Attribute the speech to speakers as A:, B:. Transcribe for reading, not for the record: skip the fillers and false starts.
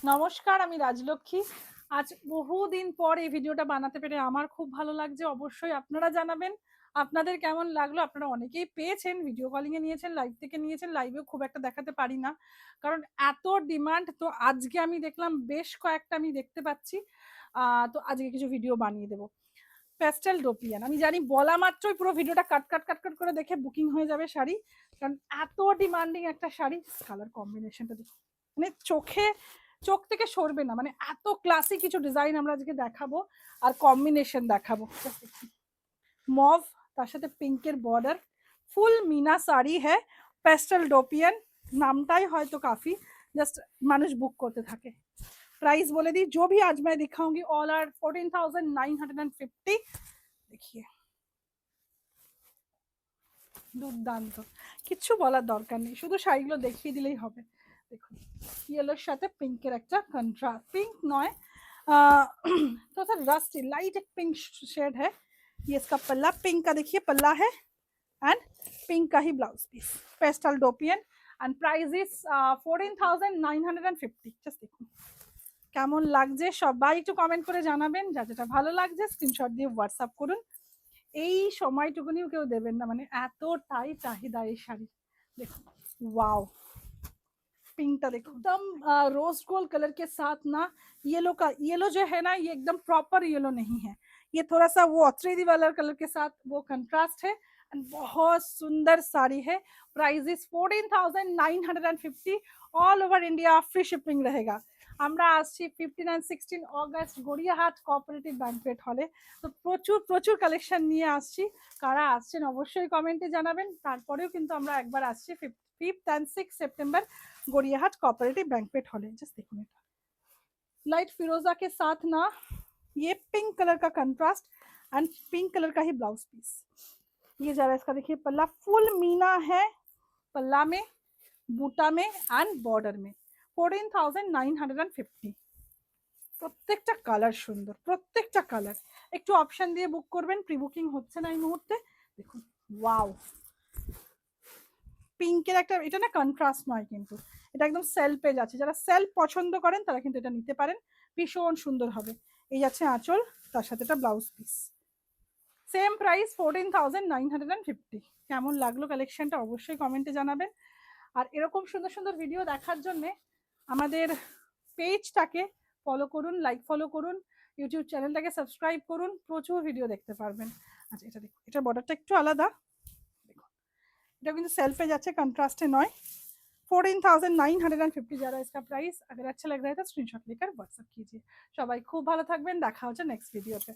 A: নমস্কার, আমি রাজলক্ষ্মী। আজ বহুদিন পর এই ভিডিওটা বানাতে পেরে আমার খুব ভালো লাগছে। অবশ্যই আপনারা জানাবেন আপনাদের কেমন লাগলো। আপনারা অনেকেই পেয়েছেন, ভিডিও কলিং এ নিয়েছেন, লাইভ থেকে নিয়েছেন। লাইভেও খুব একটা দেখাতে পারি না, কারণ এত ডিমান্ড। তো আজকে আমি দেখলাম বেশ কয়েকটা আমি দেখতে পাচ্ছি। তো আজকে কিছু ভিডিও বানিয়ে দেবো। প্যাস্টেল ডোপিয়ান, আমি জানি বলা মাত্রই পুরো ভিডিওটা কাট কাট কাট কাট করে দেখে বুকিং হয়ে যাবে শাড়ি, কারণ এত ডিমান্ডিং একটা শাড়ি। কালার কম্বিনেশনটা দেখুন, মানে চোখ থেকে সরবে না। মানে এত ক্লাসিক কিছু ডিজাইন আমরা আজকে দেখাবো আর কম্বিনেশন দেখাবো। মভ, তার সাথে পিঙ্কের বর্ডার, ফুল মিনা শাড়ি হ্যাঁ। প্যাস্টেল ডোপিয়ান নামটাই হয়তো কাফি, জাস্ট মানুষ বুক করতে থাকে। प्राइस बोले दी, जो भी आज मैं दिखाऊंगी ऑल आर 14,950। देखिए দুর্দান্ত, কিচ্ছু বলার দরকার নেই, শুধু শাড়িগুলো দেখিয়ে দিলেই হবে। দেখুন ইয়েলোর সাথে পিঙ্কের একটা কন্ট্রাস্ট, পিঙ্ক নয় तो सर रस्ट लाइट एक पिंक शेड है। ये इसका पल्ला पिंक का, देखिए पल्ला है एंड पिंक का ही blouse piece. Pastel dupion and price is 14,950। Just দেখুন কেমন লাগছে, সবাই একটু কমেন্ট করে জানাবেন। যা যেটা ভালো লাগছে স্ক্রিনশট দিয়ে হোয়াটসঅ্যাপ করুন। এই সময়টুকুনিও কেউ দেবেন না, মানে এতটাই চাহিদা এই শাড়ি। দেখুন वाओ, पिंक का देखो एकदम रोज गोल्ड कलर के साथ ना। येलो का, येलो जो है ना ये एकदम प्रॉपर येलो नहीं है, ये थोड़ा सा वो अथरेदी वाला कलर के साथ वो कंट्रास्ट है। एंड बहुत सुंदर साड़ी है। Price is 14,950। All over India free shipping रहेगा। আমরা আসছি 15 and 16 August Gariahat cooperative banquet হলে। তো প্রচুর প্রচুর কালেকশন নিয়ে আসছি। কারা আসছেন অবশ্যই কমেন্টে জানাবেন। তারপরেও কিন্তু আমরা একবার আসছি 5th and 6th September Gariahat cooperative banquet hall है। जस्ट देखो लाइट फिरोजा के साथ ना ये पिंक कलर का कंट्रास्ट एंड पिंक कलर का ही ब्लाउज पीस। ये जरा इसका देखिए पल्ला फुल मीना है, पल्ला में बूटा में एंड बॉर्डर में। 14,950। প্রত্যেকটা কালার সুন্দর, প্রত্যেকটা কালার। একটু অপশন দিয়ে বুক করবেন, প্রি বুকিং হচ্ছে না এই মুহূর্তে। দেখুন ওয়াও, পিঙ্কের একটা, এটা না কন্ট্রাস্ট নয় কিন্তু এটা একদম সেল পেজ আছে। যারা সেল পছন্দ করেন তারা কিন্তু এটা নিতে পারেন, ভীষণ সুন্দর হবে। এই যাচ্ছে আঁচল, তার সাথে একটা ব্লাউজ পিস। Same price 14,950। কেমন লাগলো কালেকশনটা অবশ্যই কমেন্টে জানাবেন। আর এরকম সুন্দর সুন্দর ভিডিও দেখার জন্য আমাদের পেজটাকে ফলো করুন, লাইক ফলো করুন, ইউটিউব চ্যানেলটাকে সাবস্ক্রাইব করুন, প্রচুর ভিডিও দেখতে পারবেন। আচ্ছা এটা দেখুন, এটা বর্ডারটা একটু আলাদা, এটা কিন্তু সেলফে যাচ্ছে, কন্ট্রাস্টে নয়। 14,950 जा रहा है इसका प्राइस। अगर अच्छा लग रहा है तो स्क्रीनशॉट लेकर व्हाट्सएप कीजिए। সবাই খুব ভালো থাকবেন, দেখা হচ্ছে নেক্সট ভিডিওতে।